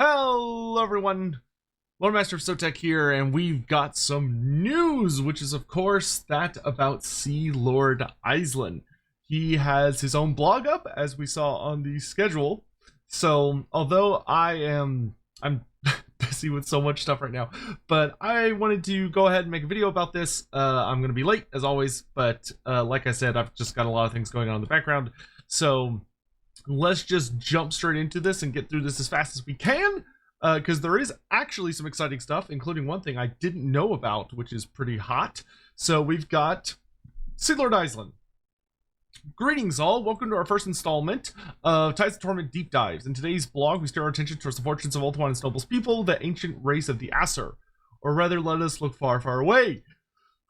Hello everyone, Loremaster of Sotek here, and we've got some news, which is of course that about Sea Lord Aislinn. He has his own blog up, as we saw on the schedule. So although I'm busy with so much stuff right now, but I wanted to go ahead and make a video about this. I'm going to be late as always, but like I said, I've just got a lot of things going on in the background. So let's just jump straight into this and get through this as fast as we can, because there is actually some exciting stuff, including one thing I didn't know about, which is pretty hot. So we've got Sea Lord Aislinn. Greetings all, welcome to our first installment of Tides of Torment Deep Dives. In today's blog, we steer our attention towards the fortunes of Ulthuan's noblest people, the ancient race of the Asur. Or rather, let us look far, far away.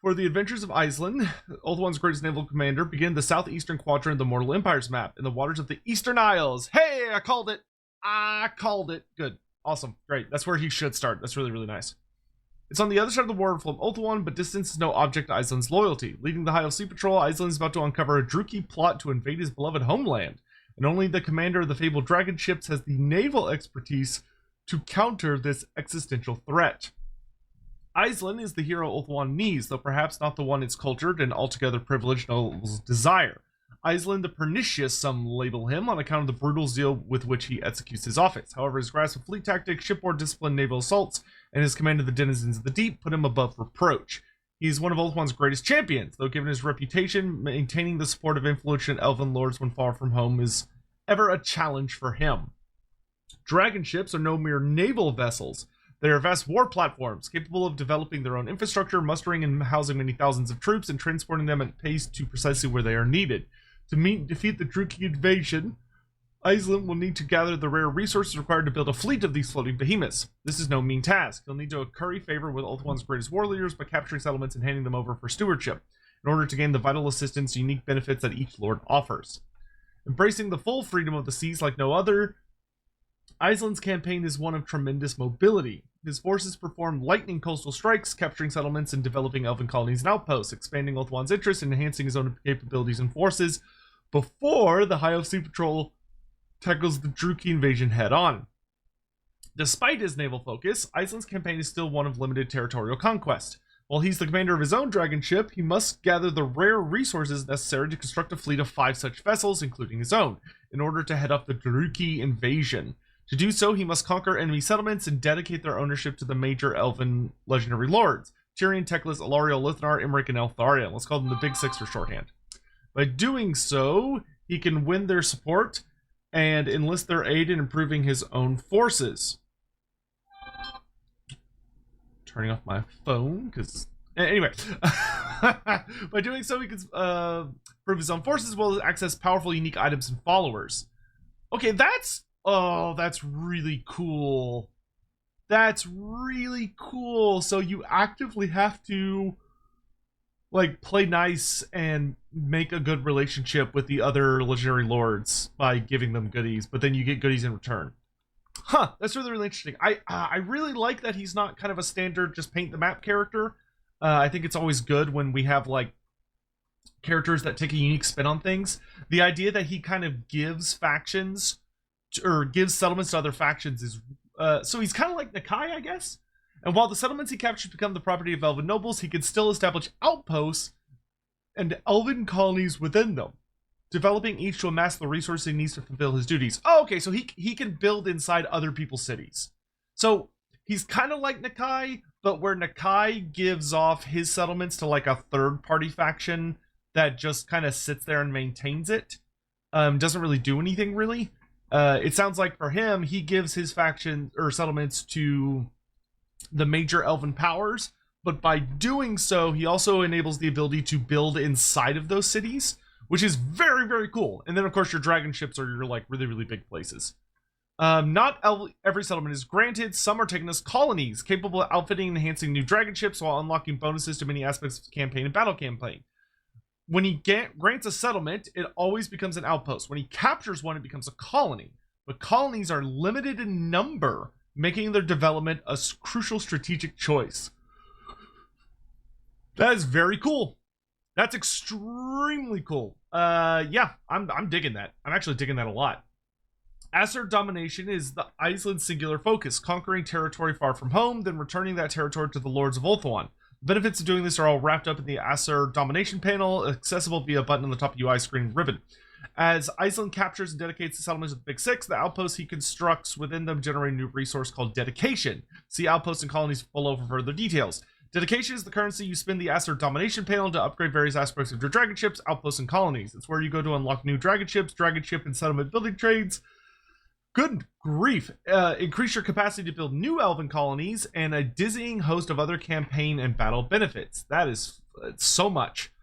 For the adventures of Aislinn, Ulthuan's greatest naval commander, begin the southeastern quadrant of the Mortal Empire's map, in the waters of the Eastern Isles. Hey, I called it! I called it! Good. Awesome. Great. That's where he should start. That's really, really nice. It's on the other side of the water from Ulthuan, but distance is no object to Aislinn's loyalty. Leading the High Elf Sea Patrol, Aislinn is about to uncover a Druki plot to invade his beloved homeland, and only the commander of the fabled dragon ships has the naval expertise to counter this existential threat. Aislinn is the hero Ulthuan needs, though perhaps not the one its cultured and altogether privileged nobles desire. Aislinn the Pernicious, some label him, on account of the brutal zeal with which he executes his office. However, his grasp of fleet tactics, shipboard discipline, naval assaults, and his command of the denizens of the deep put him above reproach. He is one of Ulthuan's greatest champions, though given his reputation, maintaining the support of influential elven lords when far from home is ever a challenge for him. Dragon ships are no mere naval vessels. They are vast war platforms, capable of developing their own infrastructure, mustering and housing many thousands of troops, and transporting them at pace to precisely where they are needed. To defeat the Druki invasion, Aislinn will need to gather the rare resources required to build a fleet of these floating behemoths. This is no mean task. He'll need to curry favor with Ulthuan's greatest war leaders by capturing settlements and handing them over for stewardship, in order to gain the vital assistance and unique benefits that each lord offers. Embracing the full freedom of the seas like no other, Aislinn's campaign is one of tremendous mobility. His forces perform lightning coastal strikes, capturing settlements and developing elven colonies and outposts, expanding Ulthuan's interest and enhancing his own capabilities and forces before the High Elf Sea Patrol tackles the Druki invasion head-on. Despite his naval focus, Aislinn's campaign is still one of limited territorial conquest. While he's the commander of his own dragon ship, he must gather the rare resources necessary to construct a fleet of 5 such vessels, including his own, in order to head up the Druki invasion. To do so, he must conquer enemy settlements and dedicate their ownership to the major elven legendary lords: Tyrion, Teclis, Alariel, Lithnar, Imric, and Eltharion. Let's call them the Big Six for shorthand. By doing so, he can win their support and enlist their aid in improving his own forces. Turning off my phone, because... Anyway. By doing so, he can improve his own forces as well as access powerful, unique items and followers. Okay, that's... Oh, that's really cool. That's really cool. So you actively have to, like, play nice and make a good relationship with the other legendary lords by giving them goodies, but then you get goodies in return. Huh, that's really, really interesting. I really like that he's not kind of a standard just paint the map character. I think it's always good when we have, like, characters that take a unique spin on things. The idea that he kind of gives factions or gives settlements to other factions is so he's kind of like Nakai, I guess. And while the settlements he captures become the property of elven nobles, he can still establish outposts and elven colonies within them, developing each to amass the resources he needs to fulfill his duties. Oh, okay, so he can build inside other people's cities. So he's kind of like Nakai, but where Nakai gives off his settlements to like a third-party faction that just kind of sits there and maintains it, doesn't really do anything really. It sounds like for him, he gives his faction or settlements to the major elven powers, but by doing so, he also enables the ability to build inside of those cities, which is very, very cool. And then, of course, your dragon ships are your, like, really, really big places. Not every settlement is granted. Some are taken as colonies, capable of outfitting and enhancing new dragon ships while unlocking bonuses to many aspects of the campaign and battle campaign. When he grants a settlement, it always becomes an outpost. When he captures one, it becomes a colony. But colonies are limited in number, making their development a crucial strategic choice. That is very cool. That's extremely cool. Yeah, I'm digging that. I'm actually digging that a lot. Asur Domination is the Aislinn singular focus, conquering territory far from home, then returning that territory to the Lords of Ulthuan. The benefits of doing this are all wrapped up in the Asur Domination panel, accessible via a button on the top UI screen ribbon. As Aislinn captures and dedicates the settlements of the Big Six, the outposts he constructs within them generate a new resource called Dedication. See Outposts and Colonies below for further details. Dedication is the currency you spend the Asur Domination panel to upgrade various aspects of your dragon ships, outposts, and colonies. It's where you go to unlock new dragon ships, dragon ship and settlement building trades. Good grief. Increase your capacity to build new elven colonies and a dizzying host of other campaign and battle benefits. That is so much.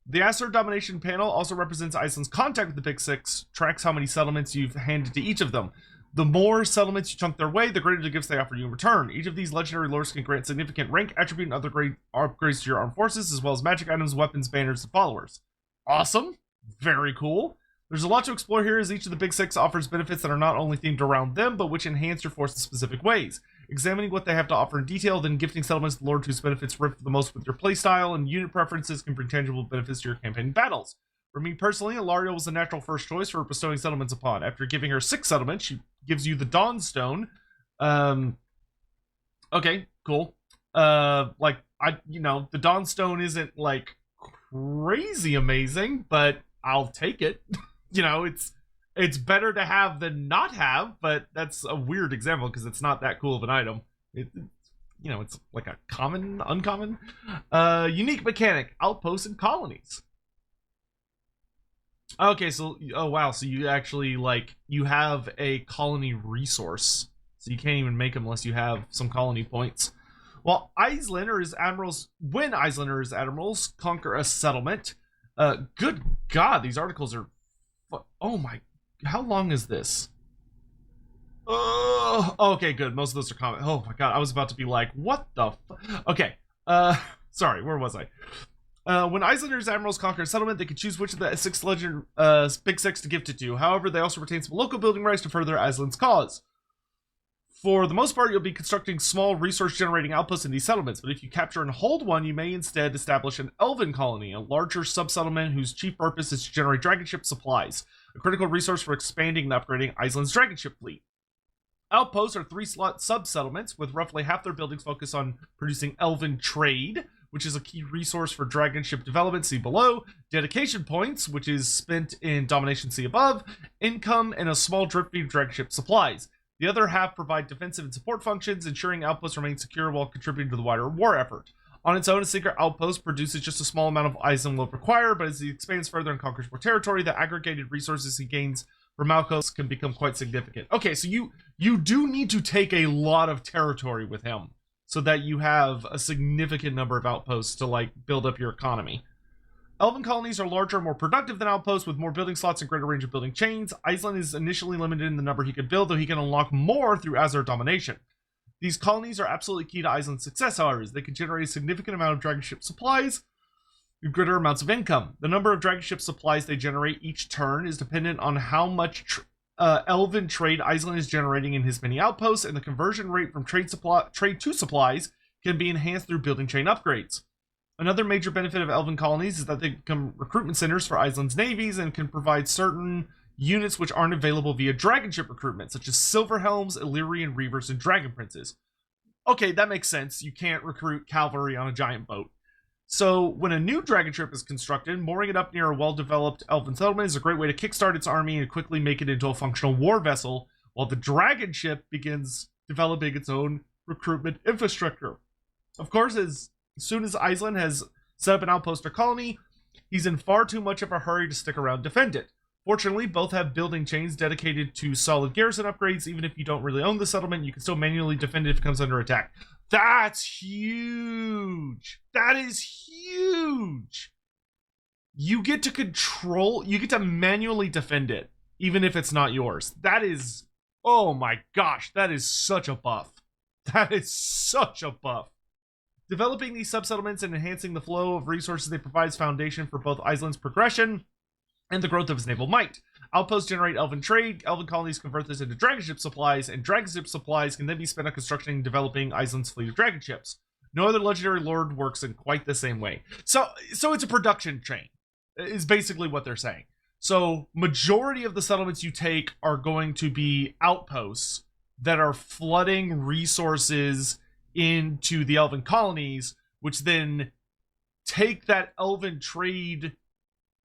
The Asur Domination panel also represents Aislinn's contact with the Big Six, tracks how many settlements you've handed to each of them. The more settlements you chunk their way, the greater the gifts they offer you in return. Each of these legendary lords can grant significant rank, attribute, and other great upgrades to your armed forces, as well as magic items, weapons, banners, and followers. Awesome. Very cool. There's a lot to explore here, as each of the Big Six offers benefits that are not only themed around them, but which enhance your force in specific ways. Examining what they have to offer in detail, then gifting settlements to the lord whose benefits riff the most with your playstyle and unit preferences can bring tangible benefits to your campaign battles. For me personally, Ilaria was the natural first choice for bestowing settlements upon. After giving her 6 settlements, she gives you the Dawnstone. Okay, cool. The Dawnstone isn't like crazy amazing, but I'll take it. It's better to have than not have, but that's a weird example because it's not that cool of an item. It's like a common, uncommon. Unique mechanic, outposts and colonies. Okay, so, oh wow, so you actually, you have a colony resource. So you can't even make them unless you have some colony points. Well, Aislinn or his admirals, when Aislinn or his admirals conquer a settlement, good God, these articles are, oh my, how long is this? Okay, good, most of those are comment. Oh my God, I was about to be like, what the okay, sorry, where was I? When Islanders admirals conquer a settlement, they can choose which of the Big Six to gift it to. However, they also retain some local building rights to further Aislinn's cause. For the most part, you'll be constructing small resource-generating outposts in these settlements, but if you capture and hold one, you may instead establish an elven colony, a larger sub-settlement whose chief purpose is to generate dragon ship supplies, a critical resource for expanding and upgrading Aislinn's dragon ship fleet. Outposts are 3-slot sub-settlements, with roughly half their buildings focused on producing elven trade, which is a key resource for dragon ship development, see below, dedication points, which is spent in domination, see above, income, and a small drip feed of dragon ship supplies. The other half provide defensive and support functions, ensuring outposts remain secure while contributing to the wider war effort. On its own, a secret outpost produces just a small amount of Aislinn will require, but as he expands further and conquers more territory, the aggregated resources he gains from outposts can become quite significant. Okay, so you do need to take a lot of territory with him, so that you have a significant number of outposts to build up your economy. Elven colonies are larger and more productive than outposts, with more building slots and greater range of building chains. Aislinn is initially limited in the number he can build, though he can unlock more through Asur Domination. These colonies are absolutely key to Aislinn's success, however, as they can generate a significant amount of dragon ship supplies and greater amounts of income. The number of dragon ship supplies they generate each turn is dependent on how much elven trade Aislinn is generating in his many outposts, and the conversion rate from trade to supplies can be enhanced through building chain upgrades. Another major benefit of elven colonies is that they become recruitment centers for Aislinn's navies and can provide certain units which aren't available via dragon ship recruitment, such as silver helms, Illyrian reavers, and dragon princes. Okay, that makes sense. You can't recruit cavalry on a giant boat. So when a new dragon ship is constructed, mooring it up near a well-developed elven settlement is a great way to kickstart its army and quickly make it into a functional war vessel, while the dragon ship begins developing its own recruitment infrastructure. Of course, as soon as Aislinn has set up an outpost or colony, he's in far too much of a hurry to stick around to defend it. Fortunately, both have building chains dedicated to solid garrison upgrades. Even if you don't really own the settlement, you can still manually defend it if it comes under attack. That's huge! That is huge! You get to manually defend it, even if it's not yours. That is, oh my gosh, that is such a buff. That is such a buff. Developing these sub-settlements and enhancing the flow of resources they provide is foundation for both Aislinn's progression and the growth of his naval might. Outposts generate elven trade, elven colonies convert this into dragon ship supplies, and dragon ship supplies can then be spent on constructing and developing Aislinn's fleet of dragon ships. No other legendary lord works in quite the same way. So it's a production chain, is basically what they're saying. So majority of the settlements you take are going to be outposts that are flooding resources into the elven colonies, which then take that elven trade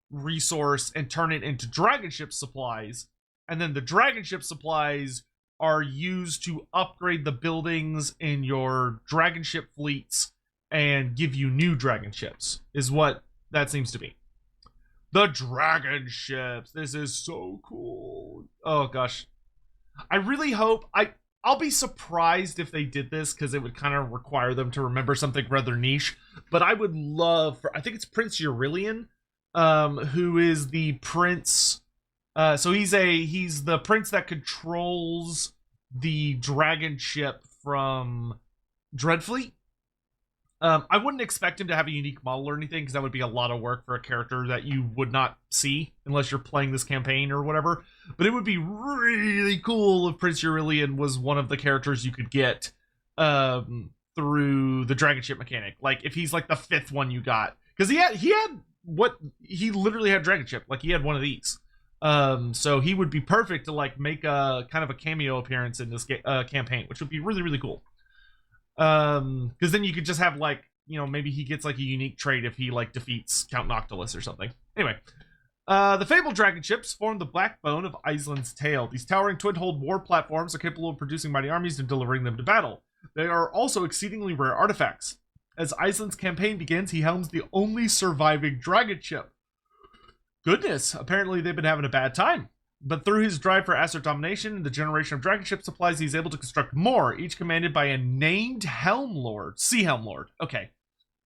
resource and turn it into dragon ship supplies. And then the dragon ship supplies are used to upgrade the buildings in your dragon ship fleets and give you new dragon ships, is what that seems to be. The dragon ships. This is so cool. Oh gosh. I really hope I'll be surprised if they did this, because it would kind of require them to remember something rather niche. But I would love for, I think it's Prince Aurelian, who is the prince. So he's the prince that controls the dragon ship from Dreadfleet. I wouldn't expect him to have a unique model or anything, because that would be a lot of work for a character that you would not see unless you're playing this campaign or whatever. But it would be really cool if Prince Aurelian was one of the characters you could get through the dragon ship mechanic. Like if he's like the 5th one you got, because he literally had dragon ship. Like he had one of these. So he would be perfect to like make a kind of a cameo appearance in this campaign, which would be really, really cool. Because then you could just have like, maybe he gets like a unique trait if he like defeats Count Noctilus or something. Anyway, the fabled dragon ships form the backbone of Aislinn's tale. These towering twin-hulled war platforms are capable of producing mighty armies and delivering them to battle. They are also exceedingly rare artifacts. As Aislinn's campaign begins, he helms the only surviving dragon ship. Goodness, apparently they've been having a bad time. But through his drive for Asur Domination and the generation of dragon ship supplies, he's able to construct more, each commanded by a named Helm Lord. Sea Helm Lord. Okay.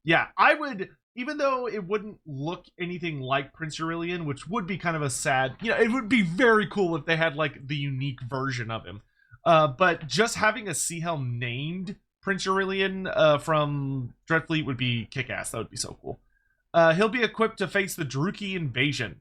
Yeah, I would, even though it wouldn't look anything like Prince Aurelian, which would be kind of a sad, it would be very cool if they had like the unique version of him. But just having a Sea Helm named Prince Aurelian from Dreadfleet would be kick-ass. That would be so cool. He'll be equipped to face the Druki invasion.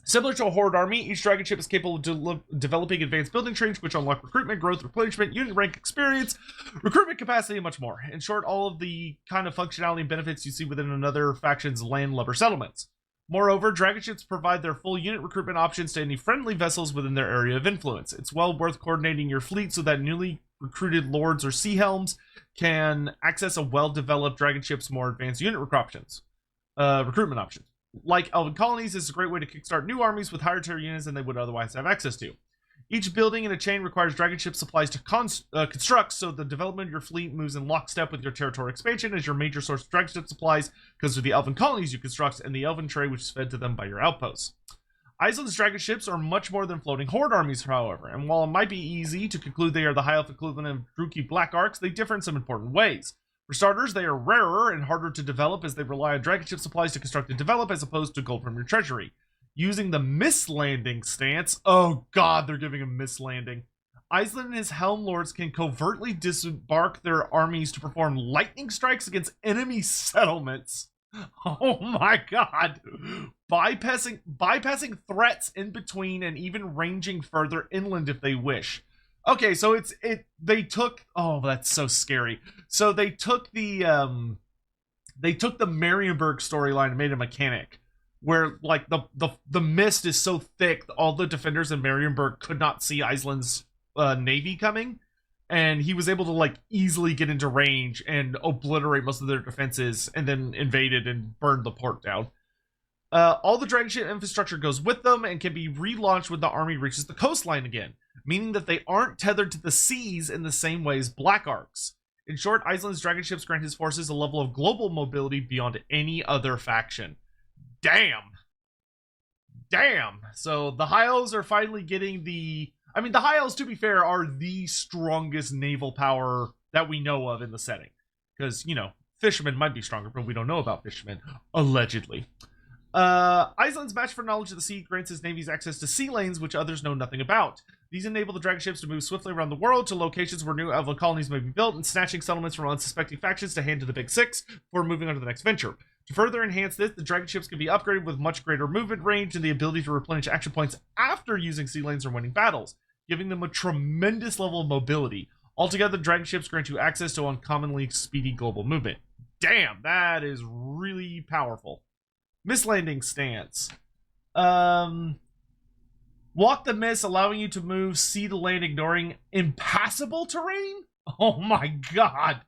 Similar to a horde army, each dragon ship is capable of developing advanced building traits, which unlock recruitment, growth, replenishment, unit rank experience, recruitment capacity, and much more. In short, all of the kind of functionality and benefits you see within another faction's landlubber settlements. Moreover, dragon ships provide their full unit recruitment options to any friendly vessels within their area of influence. It's well worth coordinating your fleet so that newly recruited lords or sea helms can access a well-developed dragon ship's more advanced unit recruitment options. Like elven colonies, this is a great way to kickstart new armies with higher tier units than they would otherwise have access to. Each building in a chain requires dragon ship supplies to construct, so the development of your fleet moves in lockstep with your territory expansion as your major source of dragon ship supplies goes to the elven colonies you construct and the elven trade which is fed to them by your outposts. Aislinn's dragon ships are much more than floating horde armies, however, and while it might be easy to conclude they are the high elf equivalent of Druki Black Arcs, they differ in some important ways. For starters, they are rarer and harder to develop as they rely on dragon ship supplies to construct and develop as opposed to gold from your treasury. Using the mislanding stance, oh god, they're giving a mislanding. Aislinn and his Helm Lords can covertly disembark their armies to perform lightning strikes against enemy settlements. Oh my god. Bypassing threats in between and even ranging further inland if they wish. Okay, so they took, oh, that's so scary. So they took the Marienburg storyline and made a mechanic where like the mist is so thick all the defenders in Marienburg could not see Aislinn's navy coming, and he was able to like easily get into range and obliterate most of their defenses and then invaded and burned the port down. All the dragon ship infrastructure goes with them and can be relaunched when the army reaches the coastline again, meaning that they aren't tethered to the seas in the same way as Black Arcs. In short, Aislinn's dragon ships grant his forces a level of global mobility beyond any other faction. Damn. So the High Elves are finally getting the High Elves, to be fair, are the strongest naval power that we know of in the setting. Because, fishermen might be stronger, but we don't know about fishermen, allegedly. Aislinn's match for knowledge of the sea grants his navies access to sea lanes, which others know nothing about. These enable the dragon ships to move swiftly around the world to locations where new elven colonies may be built and snatching settlements from unsuspecting factions to hand to the Big Six before moving on to the next venture. To further enhance this, the dragon ships can be upgraded with much greater movement range and the ability to replenish action points after using sea lanes or winning battles, giving them a tremendous level of mobility. Altogether, dragon ships grant you access to uncommonly speedy global movement. Damn, that is really powerful. Mislanding stance. Walk the Mist, allowing you to move sea to land, ignoring impassable terrain. Oh my god.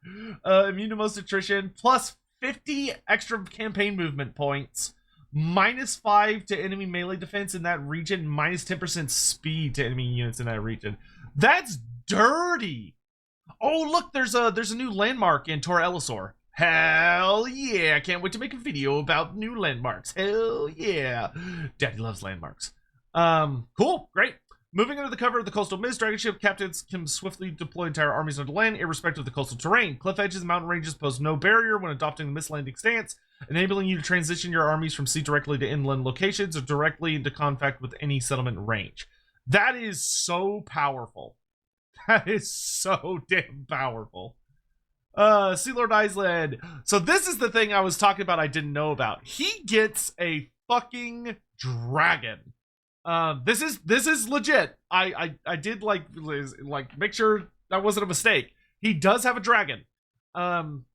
Immune to most attrition, plus 50 extra campaign movement points, -5 to enemy melee defense in that region, -10% speed to enemy units in that region. That's dirty. Oh look, there's a new landmark in Tor Elisor. Hell yeah, I can't wait to make a video about new landmarks. Hell yeah. Daddy loves landmarks. Cool, great. Moving under the cover of the coastal mist, dragon ship captains can swiftly deploy entire armies onto land, irrespective of the coastal terrain. Cliff edges and mountain ranges pose no barrier when adopting the mist landing stance, enabling you to transition your armies from sea directly to inland locations or directly into contact with any settlement range. That is so powerful. That is so damn powerful. Sea Lord Aislinn. So this is the thing I was talking about I didn't know about. He gets a fucking dragon. This is legit. I did like make sure that wasn't a mistake. He does have a dragon,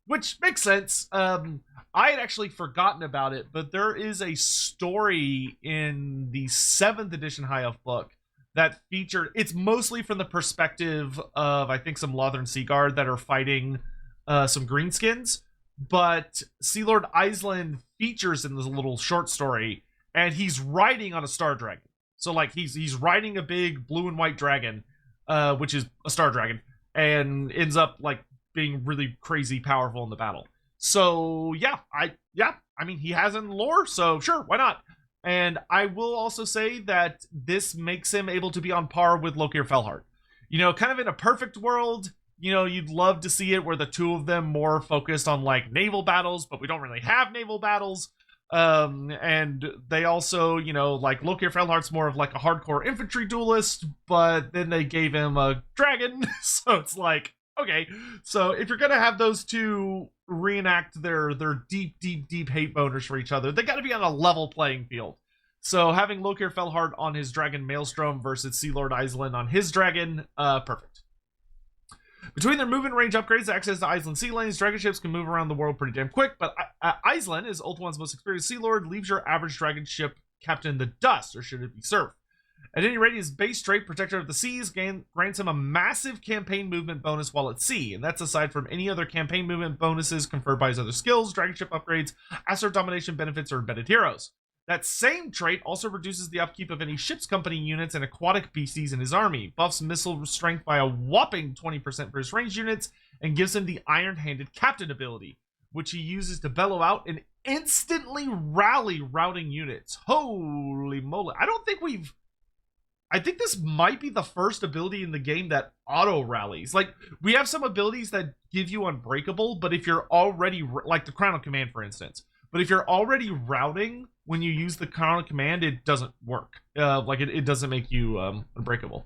which makes sense. I had actually forgotten about it, but there is a story in the 7th edition High Elf book that featured. It's mostly from the perspective of I think some Lothern Sea Guard that are fighting some greenskins, but Sea Lord Aislinn features in this little short story, and he's riding on a star dragon. So like he's riding a big blue and white dragon, which is a star dragon, and ends up like being really crazy powerful in the battle. So yeah, I mean he has in lore, so sure, why not? And I will also say that this makes him able to be on par with Lokir Felhard. You know, kind of in a perfect world, you know, you'd love to see it where the two of them more focused on like naval battles, but we don't really have naval battles. And they also, you know, like Lokir Felhard's more of like a hardcore infantry duelist, but then they gave him a dragon. So it's like, okay, so if you're gonna have those two reenact their deep hate boners for each other, they gotta be on a level playing field. So having Lokir Felhard on his dragon Maelstrom versus Sea Lord Aislinn on his dragon, perfect. Between their movement range upgrades, access to Aislinn sea lanes, dragon ships can move around the world pretty damn quick, but Aislinn, as Ulthuan's most experienced sea lord, leaves your average dragon ship captain in the dust, or should it be served. At any rate, his base trait, Protector of the Seas, grants him a massive campaign movement bonus while at sea, and that's aside from any other campaign movement bonuses conferred by his other skills, dragon ship upgrades, Asur Domination benefits, or embedded heroes. That same trait also reduces the upkeep of any ship's company units and aquatic beasties in his army, buffs missile strength by a whopping 20% for his ranged units, and gives him the iron-handed captain ability, which he uses to bellow out and instantly rally routing units. Holy moly. I think this might be the first ability in the game that auto rallies. Like, we have some abilities that give you unbreakable, but if you're already, like the Crown of Command, for instance, but if you're already routing when you use the Crown of Command, it doesn't work. It doesn't make you unbreakable.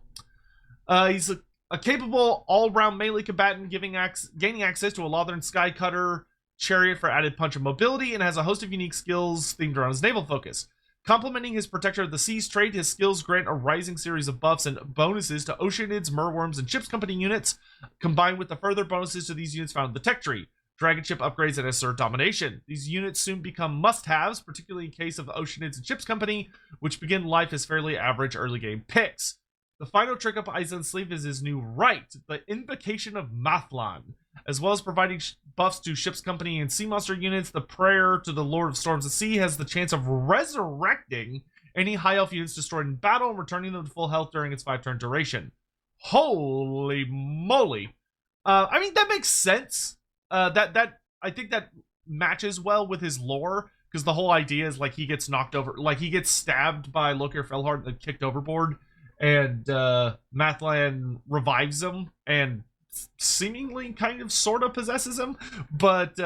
He's a capable all-round melee combatant, gaining access to a Lothern Sky Cutter chariot for added punch and mobility, and has a host of unique skills themed around his naval focus. Complementing his Protector of the Seas trait, his skills grant a rising series of buffs and bonuses to Oceanids, Merworms, and Ship's Company units, combined with the further bonuses to these units found in the tech tree. Dragon ship upgrades, and Asur Domination. These units soon become must-haves, particularly in case of the Oceanids and Ship's Company, which begin life as fairly average early game picks. The final trick up Aislinn's sleeve is his new right, the Invocation of Mathlan. As well as providing buffs to Ship's Company and Sea Monster units, the Prayer to the Lord of Storms at Sea has the chance of resurrecting any High Elf units destroyed in battle and returning them to full health during its 5-turn duration. Holy moly. I mean, that makes sense. That I think that matches well with his lore, because the whole idea is like he gets knocked over, like he gets stabbed by Lokir Felhard and kicked overboard, and Mathlan revives him and seemingly kind of sort of possesses him, but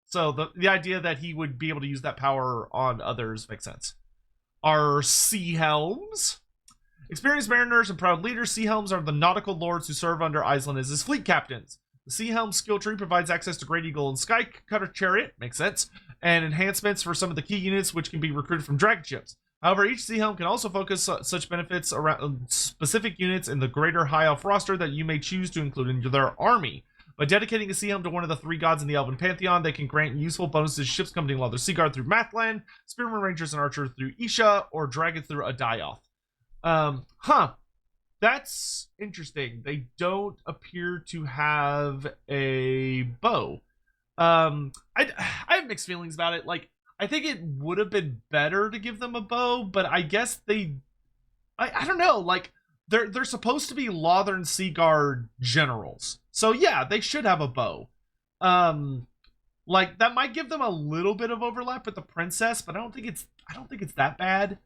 so the idea that he would be able to use that power on others makes sense. Our sea helms. Experienced mariners and proud leaders, sea helms are the nautical lords who serve under Aislinn as his fleet captains. The Sea Helm skill tree provides access to Great Eagle and Sky Cutter Chariot, makes sense, and enhancements for some of the key units which can be recruited from dragon ships. However, each Sea Helm can also focus such benefits around specific units in the greater High Elf roster that you may choose to include in their army. By dedicating a sea helm to one of the 3 gods in the Elven Pantheon, they can grant useful bonuses to ship's company and Leather Seaguard through Mathland, Spearman Rangers and Archers through Isha, or Dragons through Adioth. That's interesting. They don't appear to have a bow. I have mixed feelings about it. Like, I think it would have been better to give them a bow, but I guess I don't know. Like, they're supposed to be Lothern Seaguard generals, so yeah, they should have a bow. Like, that might give them a little bit of overlap with the princess, but I don't think it's that bad.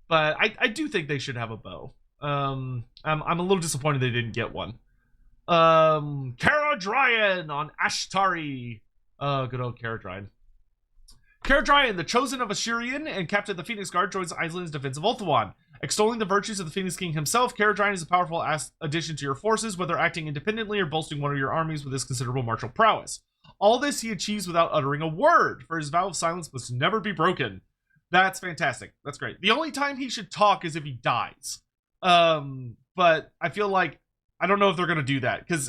But I do think they should have a bow. I'm a little disappointed they didn't get one. Caradryan on Ashtari. Good old Caradryan. Caradryan, the chosen of Assyrian and captain of the Phoenix Guard, joins Aislinn's defense of Ulthuan. Extolling the virtues of the Phoenix King himself, Caradryan is a powerful addition to your forces, whether acting independently or bolstering one of your armies with his considerable martial prowess. All this he achieves without uttering a word, for his vow of silence must never be broken. That's fantastic. That's great. The only time he should talk is if he dies. But I feel like, I don't know if they're going to do that, because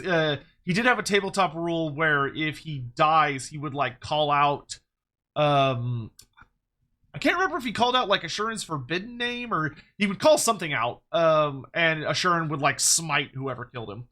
he did have a tabletop rule where if he dies, he would, like, call out, I can't remember if he called out, like, Assuran's forbidden name, or he would call something out, and Assuran would, like, smite whoever killed him.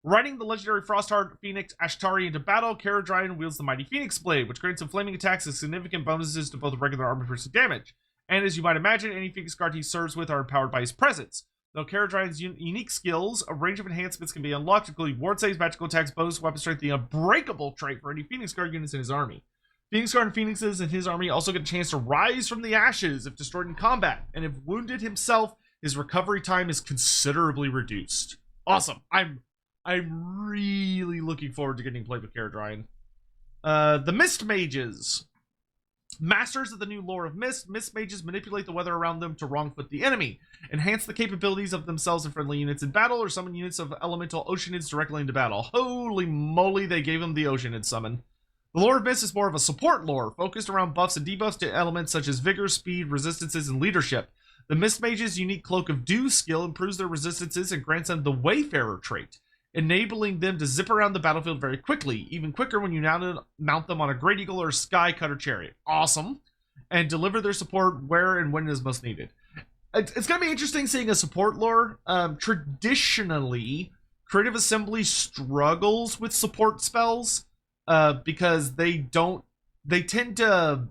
Riding the legendary Frostheart Phoenix Ashtari into battle, Caradryan wields the mighty Phoenix Blade, which grants him flaming attacks and significant bonuses to both regular armor versus damage. And as you might imagine, any Phoenix Guard he serves with are empowered by his presence. Though Caradryan's unique skills, a range of enhancements can be unlocked, including ward saves, magical attacks, bonus weapon strength, the unbreakable trait for any Phoenix Guard units in his army. Phoenix Guard and Phoenixes in his army also get a chance to rise from the ashes if destroyed in combat, and if wounded himself, his recovery time is considerably reduced. Awesome. I'm really looking forward to getting played with Caradryan. The Mist Mages. Masters of the new lore of Mist, Mist Mages manipulate the weather around them to wrongfoot the enemy, enhance the capabilities of themselves and friendly units in battle, or summon units of elemental Oceanids directly into battle. Holy moly, they gave him the Oceanid summon. The lore of Mist is more of a support lore, focused around buffs and debuffs to elements such as vigor, speed, resistances, and leadership. The Mist Mage's unique Cloak of Dew skill improves their resistances and grants them the Wayfarer trait, enabling them to zip around the battlefield very quickly, even quicker when you now mount them on a Great Eagle or a Sky Cutter chariot. Awesome. And deliver their support where and when it is most needed. It's going to be interesting seeing a support lore. Traditionally, Creative Assembly struggles with support spells because they tend to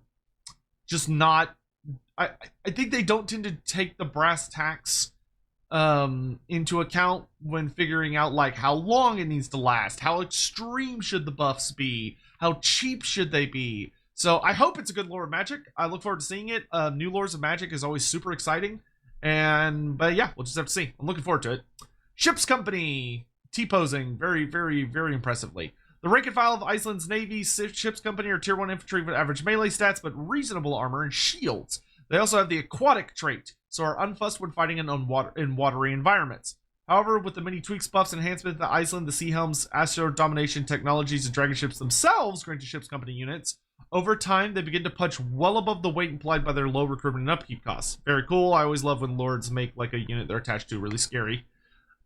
just not, I think they don't tend to take the brass tacks into account when figuring out, like, how long it needs to last, how extreme should the buffs be, how cheap should they be. So I hope it's a good lore of Magic. I look forward to seeing it. New lores of Magic is always super exciting, but yeah, we'll just have to see. I'm looking forward to it. Ship's Company T-posing very, very, very impressively. The rank and file of Aislinn's Navy Ship's Company are tier 1 infantry with average melee stats but reasonable armor and shields. They also have the aquatic trait, so are unfussed when fighting in watery environments. However, with the many tweaks, buffs, enhancements to Aislinn, the sea helms, Asur Domination technologies, and dragon ships themselves grant to Ship's Company units, over time they begin to punch well above the weight implied by their low recruitment and upkeep costs. Very cool. I always love when lords make, like, a unit they're attached to really scary.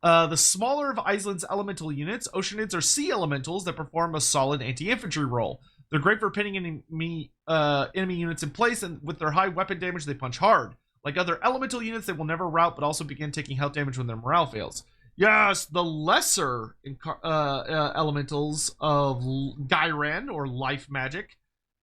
The smaller of Aislinn's elemental units, Oceanids are sea elementals that perform a solid anti-infantry role. They're great for pinning enemy units in place, and with their high weapon damage, they punch hard. Like other elemental units, they will never rout, but also begin taking health damage when their morale fails. Yes, the lesser elementals of Gyran, or life magic,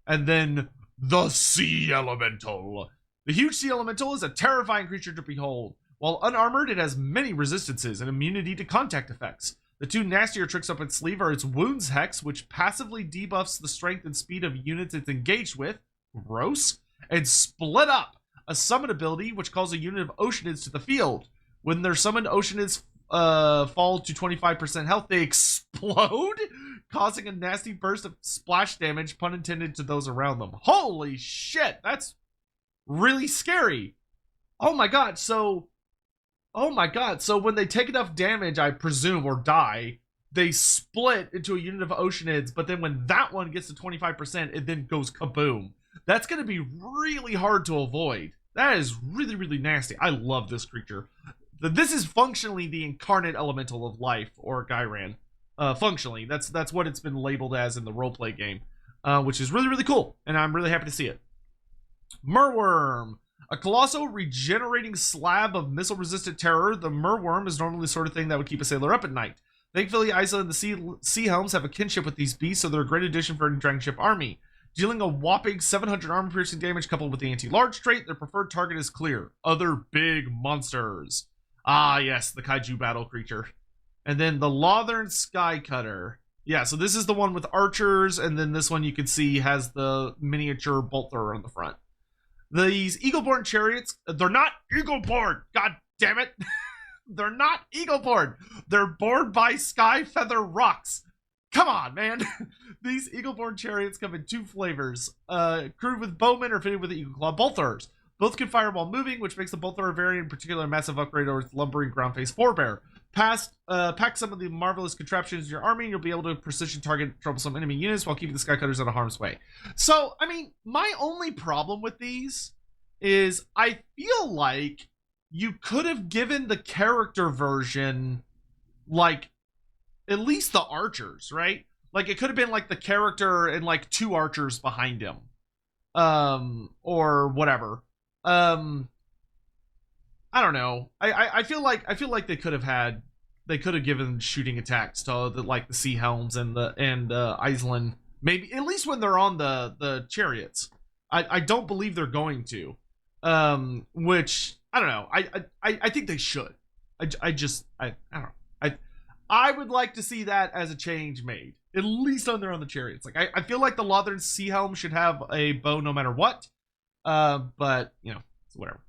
and then the sea elemental. The huge sea elemental is a terrifying creature to behold. While unarmored, it has many resistances and immunity to contact effects. The two nastier tricks up its sleeve are its Wounds Hex, which passively debuffs the strength and speed of units it's engaged with, gross, and Split Up, a summon ability which calls a unit of Oceanids to the field. When their summoned Oceanids fall to 25% health, they explode, causing a nasty burst of splash damage, pun intended, to those around them. Holy shit, that's really scary. Oh my god, so when they take enough damage, I presume, or die, they split into a unit of Oceanids, but then when that one gets to 25%, it then goes kaboom. That's going to be really hard to avoid. That is really, really nasty. I love this creature. This is functionally the incarnate elemental of life, or Gyran. functionally. That's what it's been labeled as in the roleplay game, which is really, really cool, and I'm really happy to see it. Merworm. A colossal regenerating slab of missile-resistant terror, the merworm is normally the sort of thing that would keep a sailor up at night. Thankfully, Aislinn and the sea helms have a kinship with these beasts, so they're a great addition for any dragon ship army. Dealing a whopping 700 armor-piercing damage coupled with the anti-large trait, their preferred target is clear. Other big monsters. Ah, yes, the kaiju battle creature. And then the Lothern Skycutter. Yeah, so this is the one with archers, and then this one you can see has the miniature bolt thrower on the front. These eagle-born chariots, they're not eagle-born, god damn it. They're not eagle-born. They're born by sky feather rocks. Come on, man. These eagle-born chariots come in 2 flavors. Crewed with bowmen or fitted with the eagle claw bolt throwers. Both can fire while moving, which makes the bolt thrower variant in particular a massive upgrade over its lumbering ground face forebear. Pack some of the marvelous contraptions in your army, and you'll be able to precision target troublesome enemy units while keeping the Skycutters out of harm's way. So, I mean, my only problem with these is I feel like you could have given the character version, like, at least the archers, right? Like, it could have been, like, the character and, like, 2 archers behind him. Or whatever. I don't know. I feel like they could have given shooting attacks to the sea helms and Aislinn, maybe at least when they're on the chariots. I don't believe they're going to. Which I don't know. I think they should. I don't know. I would like to see that as a change made, at least on the chariots. Like I feel like the Lothern Sea Helm should have a bow no matter what. But you know, whatever.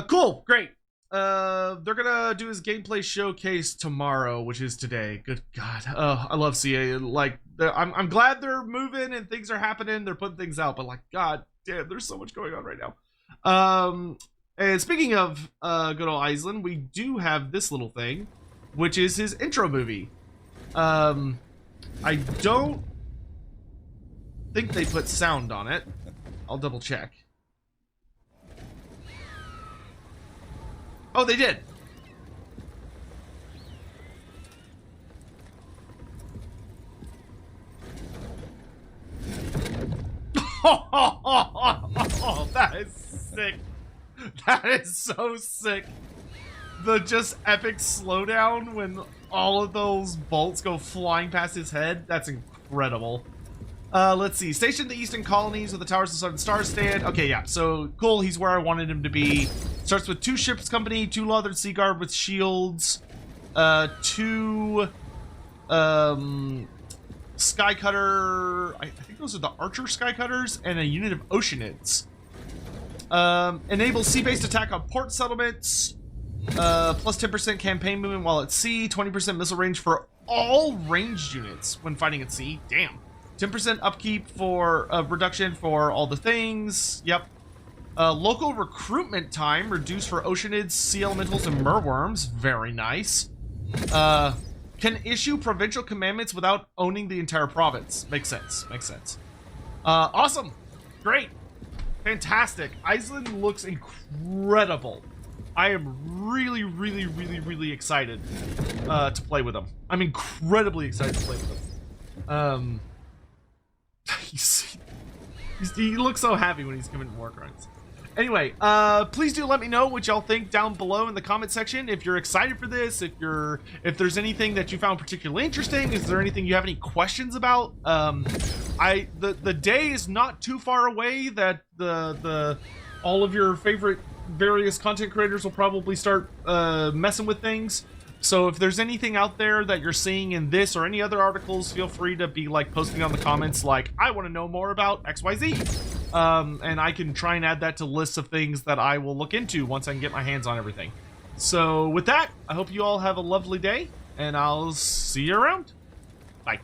Cool, great. They're gonna do his gameplay showcase tomorrow, which is today. Good God, I love CA. Like, I'm glad they're moving and things are happening. They're putting things out, but like, God damn, there's so much going on right now. And speaking of good old Aislinn, we do have this little thing, which is his intro movie. I don't think they put sound on it. I'll double check. Oh, they did. Oh, that is sick. That is so sick. The just epic slowdown when all of those bolts go flying past his head. That's incredible. Let's see. Stationed the eastern colonies with the Towers of the Sun and Stars stand. Okay, yeah. So, cool. He's where I wanted him to be. Starts with 2 ships company, 2 Lothern Sea Guard with shields, 2 Skycutter. I think those are the Archer Skycutters, and a unit of Oceanids. Enables sea-based attack on port settlements. Plus 10% campaign movement while at sea. 20% missile range for all ranged units when fighting at sea. Damn. 10% upkeep for reduction for all the things. Yep. Local recruitment time reduced for Oceanids, Sea Elementals, and Merworms. Very nice. Can issue provincial commandments without owning the entire province. Makes sense. Makes sense. Awesome. Great. Fantastic. Aislinn looks incredible. I am really, really, really, really excited to play with him. I'm incredibly excited to play with him. He looks so happy when he's coming to Warcries. Anyway, please do let me know what y'all think down below in the comment section. If you're excited for this, if there's anything that you found particularly interesting, is there anything you have any questions about? The day is not too far away that all of your favorite various content creators will probably start messing with things. So if there's anything out there that you're seeing in this or any other articles, feel free to be like posting on the comments like, I want to know more about XYZ. And I can try and add that to lists of things that I will look into once I can get my hands on everything. So with that, I hope you all have a lovely day, and I'll see you around. Bye.